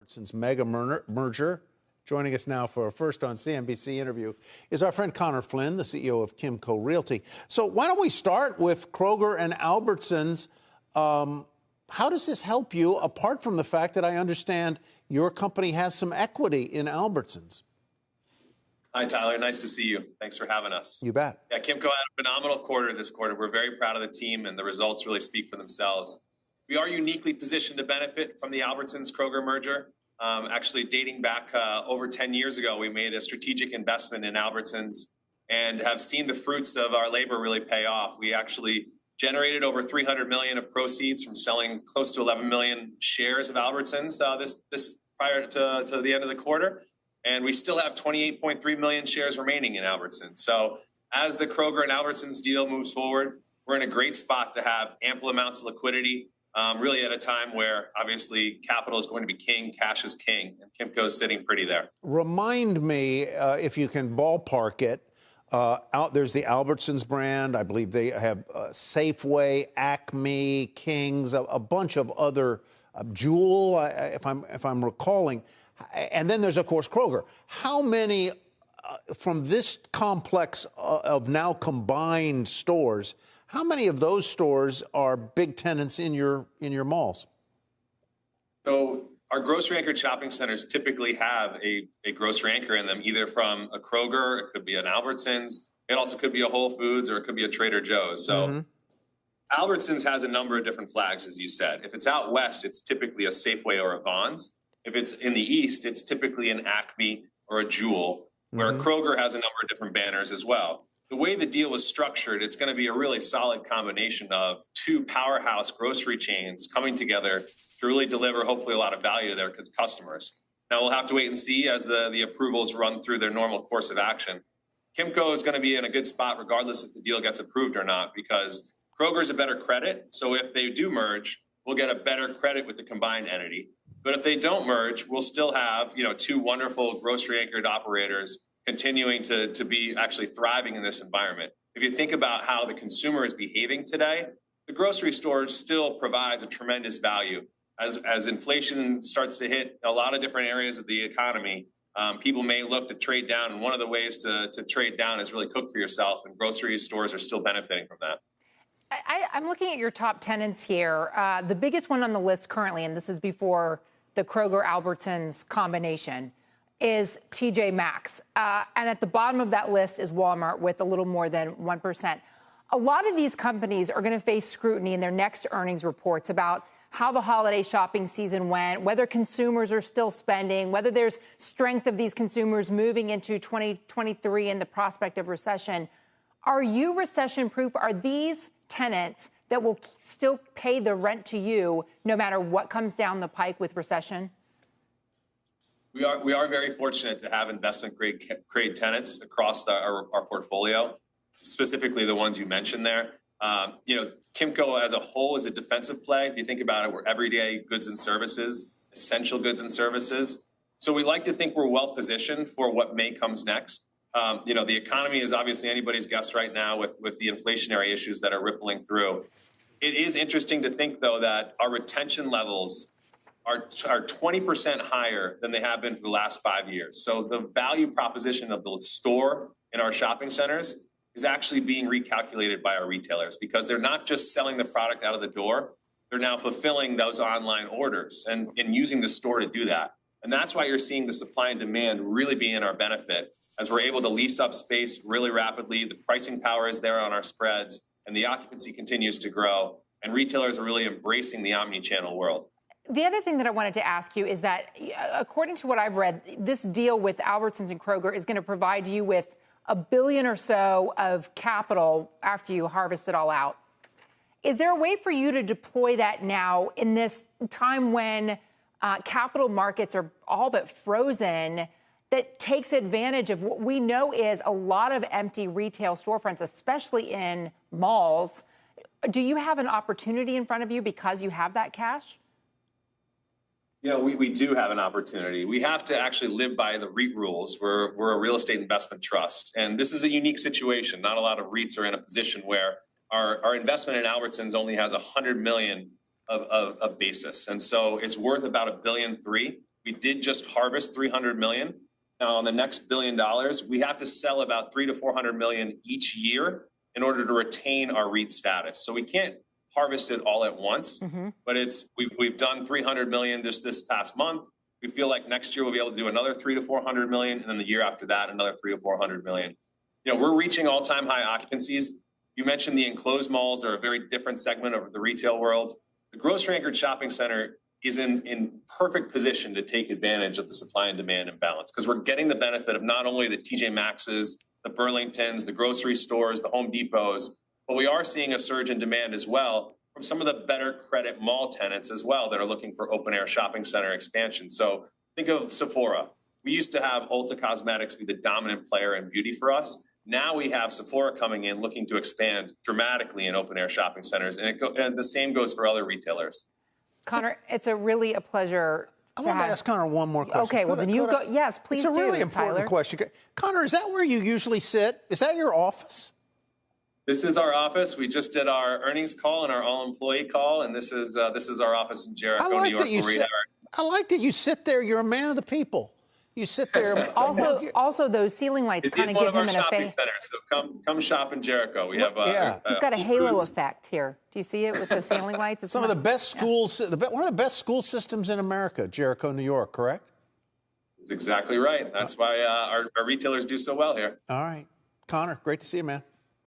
Albertsons mega merger. Joining us now for a first on CNBC interview is our friend Connor Flynn, the CEO of Kimco Realty. So why don't we start with Kroger and Albertsons? How does this help you, apart from the fact that I understand your company has some equity in Albertsons? Hi, Tyler. Nice to see you. Thanks for having us. You bet. Yeah, Kimco had a phenomenal quarter this quarter. We're very proud of the team, and the results really speak for themselves. We are uniquely positioned to benefit from the Albertsons-Kroger merger. Actually, dating back over 10 years ago, we made a strategic investment in Albertsons and have seen the fruits of our labor really pay off. We actually generated over $300 million of proceeds from selling close to 11 million shares of Albertsons this prior to the end of the quarter. And we still have 28.3 million shares remaining in Albertsons. So as the Kroger and Albertsons deal moves forward, we're in a great spot to have ample amounts of liquidity, really at a time where obviously capital is going to be king, cash is king, and Kimco is sitting pretty there. Remind me, if you can ballpark it, there's the Albertsons brand. I believe they have Safeway, Acme, King's, a bunch of other, Jewel, if I'm recalling. And then there's, of course, Kroger. How many from this complex of now combined stores, how many of those stores are big tenants in your malls? So our grocery anchored shopping centers typically have a grocery anchor in them, either from a Kroger, it could be an Albertsons, it also could be a Whole Foods, or it could be a Trader Joe's. So Albertsons has a number of different flags, as you said. If it's out west, it's typically a Safeway or a Vons. If it's in the east, it's typically an Acme or a Jewel, where Kroger has a number of different banners as well. The way the deal was structured, it's going to be a really solid combination of two powerhouse grocery chains coming together to really deliver, hopefully, a lot of value to their customers. Now, we'll have to wait and see as the approvals run through their normal course of action. Kimco is going to be in a good spot regardless if the deal gets approved or not, because Kroger's a better credit. So if they do merge, we'll get a better credit with the combined entity. But if they don't merge, we'll still have, two wonderful grocery anchored operators continuing to be actually thriving in this environment. If you think about how the consumer is behaving today, the grocery store still provides a tremendous value. As inflation starts to hit a lot of different areas of the economy, people may look to trade down. And one of the ways to trade down is really cook for yourself. And grocery stores are still benefiting from that. I'm looking at your top tenants here. The biggest one on the list currently, and this is before the Kroger-Albertsons combination, is TJ Maxx. And at the bottom of that list is Walmart with a little more than 1%. A lot of these companies are going to face scrutiny in their next earnings reports about how the holiday shopping season went, whether consumers are still spending, whether there's strength of these consumers moving into 2023 and the prospect of recession. Are you recession-proof? Are these tenants that will still pay the rent to you no matter what comes down the pike with recession? We are very fortunate to have investment-grade tenants across our portfolio, specifically the ones you mentioned there. Kimco as a whole is a defensive play. If you think about it, we're everyday goods and services, essential goods and services. So we like to think we're well-positioned for what may comes next. The economy is obviously anybody's guess right now with the inflationary issues that are rippling through. It is interesting to think, though, that our retention levels are 20% higher than they have been for the last 5 years. So the value proposition of the store in our shopping centers is actually being recalculated by our retailers, because they're not just selling the product out of the door. They're now fulfilling those online orders and using the store to do that. And that's why you're seeing the supply and demand really be in our benefit, as we're able to lease up space really rapidly. The pricing power is there on our spreads, and the occupancy continues to grow. And retailers are really embracing the omni-channel world. The other thing that I wanted to ask you is that, according to what I've read, this deal with Albertsons and Kroger is going to provide you with $1 billion or so of capital after you harvest it all out. Is there a way for you to deploy that now in this time when capital markets are all but frozen, that takes advantage of what we know is a lot of empty retail storefronts, especially in malls? Do you have an opportunity in front of you because you have that cash? We do have an opportunity. We have to actually live by the REIT rules. We're a real estate investment trust. And this is a unique situation. Not a lot of REITs are in a position where our investment in Albertsons only has $100 million of basis. And so it's worth about $1.3 billion. We did just harvest $300 million. Now, on the next $1 billion, we have to sell about $300 to $400 million each year in order to retain our REIT status. So we can't harvest it all at once, but we've done $300 million just this past month. We feel like next year we'll be able to do another $300 to $400 million, and then the year after that, another $300 to $400 million. You know, we're reaching all-time high occupancies. You mentioned the enclosed malls are a very different segment of the retail world. The grocery-anchored shopping center is in perfect position to take advantage of the supply and demand imbalance, because we're getting the benefit of not only the TJ Maxx's, the Burlingtons, the grocery stores, the Home Depots, but we are seeing a surge in demand as well from some of the better credit mall tenants as well that are looking for open-air shopping center expansion. So think of Sephora. We used to have Ulta Cosmetics be the dominant player in beauty for us. Now we have Sephora coming in looking to expand dramatically in open-air shopping centers, and the same goes for other retailers. Connor, it's really a pleasure. I want to ask Connor one more question. Okay, well, then you go. Yes, please do, It's a really important question. Connor, is that where you usually sit? Is that your office? This is our office. We just did our earnings call and our all-employee call, and this is our office in Jericho, New York. I like that you sit there. You're a man of the people. You sit there. Also, those ceiling lights kind of give him an effect. So come shop in Jericho. We have. He's got a halo effect here. Do you see it with the ceiling lights? It's some of the best schools. One of the best school systems in America, Jericho, New York. Correct? That's exactly right. That's why our retailers do so well here. All right, Connor. Great to see you, man.